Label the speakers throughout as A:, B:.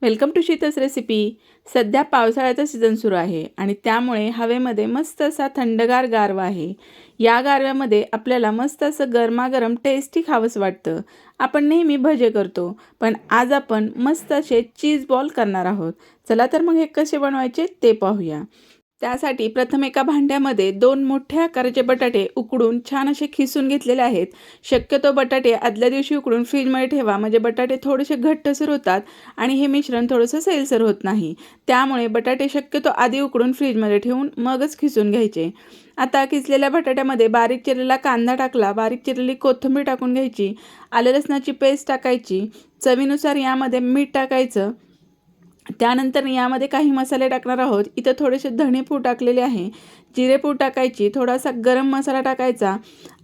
A: Welcome to शीतस recipe. सध्या पावसाळ्याचा season सुरू आहे आणि त्यामुळे हवेमध्ये मस्त असा थंडगार गारवा आहे। या गारव्यामध्ये आपल्याला मस्त असं गरमागरम टेस्टी खावंसं वाटतं। आपण नेहमी भजे करतो, पण आज आपण मस्त असे चीज बॉल करणार आहोत। चला तर मग हे कसे बनवायचे ते पाहूया। त्यासाठी प्रथम एका भांड्यामध्ये 2 मोठ्या आकाराचे बटाटे उकडून छान असे खिसून घेतलेले आहेत। शक्यतो बटाटे आदल्या दिवशी उकडून फ्रीजमध्ये ठेवा, म्हणजे बटाटे थोडेसे घट्टसर होतात आणि हे मिश्रण थोडंसं सैलसर होत नाही। त्यामुळे बटाटे शक्यतो आधी उकडून फ्रीजमध्ये ठेवून मगच खिसून घ्यायचे। आता खिसलेल्या बटाट्यामध्ये बारीक चिरलेला कांदा टाकला, बारीक चिरलेली कोथिंबीर टाकून घ्यायची, आलं लसणाची पेस्ट टाकायची, चवीनुसार यामध्ये मीठ टाकायचं। त्यानंतर यामध्ये काही मसाले टाकणार आहोत। इथं थोडेसे धणेपूड टाकलेले आहे, जिरेपूड टाकायची, थोडासा गरम मसाला टाकायचा,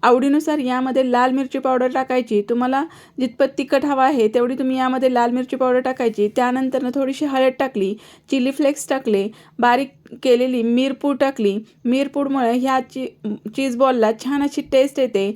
A: आवडीनुसार यामध्ये लाल मिरची पावडर टाकायची। तुम्हाला जितपत तिखट हवा आहे तेवढी तुम्ही यामध्ये लाल मिरची पावडर टाकायची। त्यानंतर थोडीशी हळद टाकली, चिली फ्लेक्स टाकले, बारीक केलेली मिरपूड टाकली। मिरपूडमुळे ह्या चीज बॉलला छान अशी टेस्ट येते।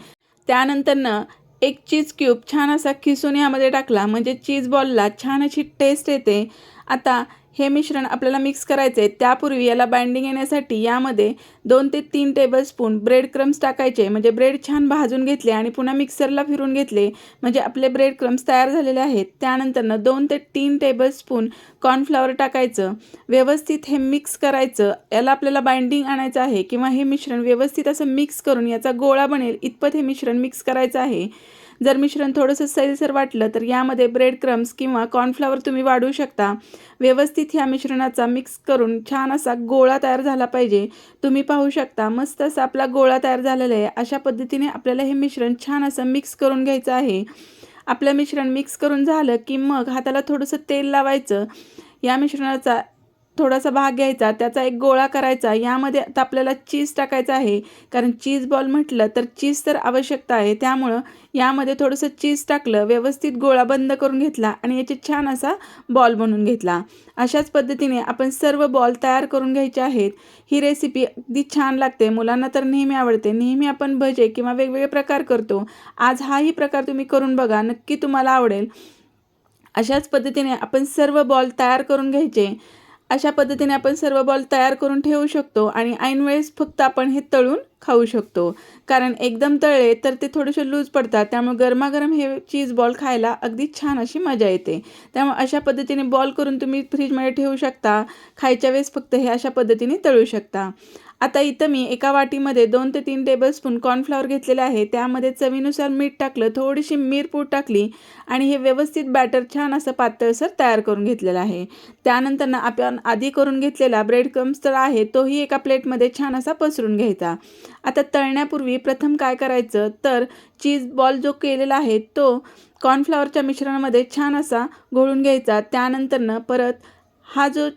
A: त्यानंतर एक चीज क्यूब छान असा खिसून यामध्ये टाकला, म्हणजे चीज बॉलला छान अशी टेस्ट येते। आता हे मिश्रण आपल्याला मिक्स करायचे। त्यापूर्वी याला बाइंडिंग येण्यासाठी यामध्ये 2 ते 3 टेबलस्पून ब्रेड क्रम्स टाकायचे, म्हणजे ब्रेड छान भाजून घेतले आणि पुन्हा मिक्सरला फिरून घेतले, म्हणजे आपले ब्रेड क्रम्स तयार झालेले आहेत। त्यानंतर 2 ते 3 टेबलस्पून कॉर्नफ्लॉवर टाकायचं, व्यवस्थित हे मिक्स करायचं। याला आपल्याला बाइंडिंग आणायचं आहे किंवा हे मिश्रण व्यवस्थित असं मिक्स करून याचा गोळा बनेल इतपत हे मिश्रण मिक्स करायचं आहे। जर मिश्रण थोडंसं सैलसर वाटलं तर यामध्ये ब्रेड क्रम्स किंवा कॉर्नफ्लॉवर तुम्ही वाढवू शकता। व्यवस्थित ह्या मिश्रणाचा मिक्स करून छान असा गोळा तयार झाला पाहिजे। तुम्ही पाहू शकता मस्त असा आपला गोळा तयार झालेला आहे। अशा पद्धतीने आपल्याला हे मिश्रण छान असं मिक्स करून घ्यायचं आहे। आपलं मिश्रण मिक्स करून झालं की मग हाताला थोडंसं तेल लावायचं। या मिश्रणाचा थोडासा भाग घ्यायचा, त्याचा एक गोळा करायचा। यामध्ये आता आपल्याला चीज टाकायचं आहे, कारण चीज बॉल म्हटलं तर चीज तर आवश्यकता आहे। त्यामुळं यामध्ये थोडंसं चीज टाकलं, व्यवस्थित गोळा बंद करून घेतला आणि याचे छान असा बॉल बनवून घेतला। अशाच पद्धतीने आपण सर्व बॉल तयार करून घ्यायचे आहेत। ही रेसिपी अगदी छान लागते, मुलांना तर नेहमी आवडते। नेहमी आपण भजे किंवा वेगवेगळे प्रकार करतो, आज हाही प्रकार तुम्ही करून बघा, नक्की तुम्हाला आवडेल। अशाच पद्धतीने आपण सर्व बॉल तयार करून घ्यायचे। अशा पद्धतीने आपण सर्व बॉल तयार करून ठेवू शकतो आणि ऐन वेळेस फक्त आपण हे तळून खाऊ शकतो, कारण एकदम तळले तर ते थोडेसे लूज पडतात। त्यामुळे गरमागरम हे चीज बॉल खायला अगदी छान अशी मजा येते। त्यामुळे अशा पद्धतीने बॉल करून तुम्ही फ्रीजमध्ये ठेवू शकता, खायच्या वेळेस फक्त हे अशा पद्धतीने तळू शकता। आता इथं मी एका वाटीमध्ये 2 ते 3 टेबलस्पून कॉर्नफ्लॉवर घेतलेले आहे, त्यामध्ये चवीनुसार मीठ टाकलं, थोडीशी मिरपूड टाकली आणि हे व्यवस्थित बॅटर छान असं पातळसर तयार करून घेतलेलं आहे। त्यानंतर आपण आधी करून घेतलेला ब्रेड क्रम्स तर आहे तोही एका प्लेटमध्ये छान असा पसरून घ्यायचा। आता तळण्यापूर्वी प्रथम काय करायचं तर चीज बॉल जो केलेला आहे तो कॉर्नफ्लॉवरच्या मिश्रणामध्ये छान असा घोळून घ्यायचा। त्यानंतर परत हा जो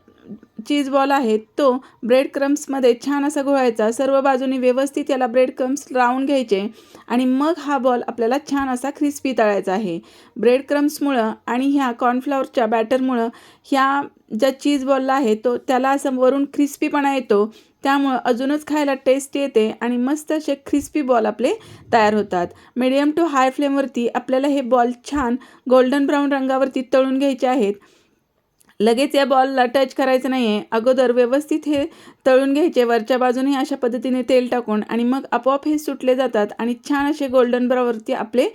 A: चीज बॉल आहे तो ब्रेड क्रम्समध्ये छान असा घोळायचा। सर्व बाजूनी व्यवस्थित याला ब्रेड क्रम्स लावून घ्यायचे आणि मग हा बॉल आपल्याला छान असा क्रिस्पी तळायचा आहे। ब्रेड क्रम्समुळं आणि ह्या कॉर्नफ्लॉवरच्या बॅटरमुळं ह्या ज्या चीज बॉलला आहे तो त्याला असं वरून क्रिस्पीपणा येतो, त्यामुळं अजूनच खायला टेस्ट येते आणि मस्त असे क्रिस्पी बॉल आपले तयार होतात। मीडियम टू हाय फ्लेमवरती आपल्याला हे बॉल छान गोल्डन ब्राऊन रंगावरती तळून घ्यायचे आहेत। लगेच या बॉलला टच करायचं नाही आहे, अगोदर व्यवस्थित हे तळून घ्यायचे वरच्या बाजूने अशा पद्धतीने तेल टाकून, आणि मग आपोआप हे सुटले जातात आणि छान असे गोल्डन ब्राऊनवरती आपले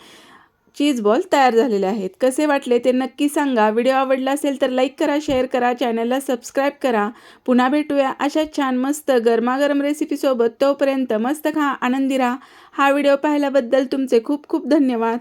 A: चीज बॉल तयार झालेले आहेत। कसे वाटले ते नक्की सांगा। व्हिडिओ आवडला असेल तर लाईक करा, शेअर करा, चॅनलला सबस्क्राईब करा। पुन्हा भेटूया अशा छान मस्त गरमागरम रेसिपीसोबत। तोपर्यंत मस्त खा, आनंदी राहा। हा व्हिडिओ पाहिल्याबद्दल तुमचे खूप खूप धन्यवाद।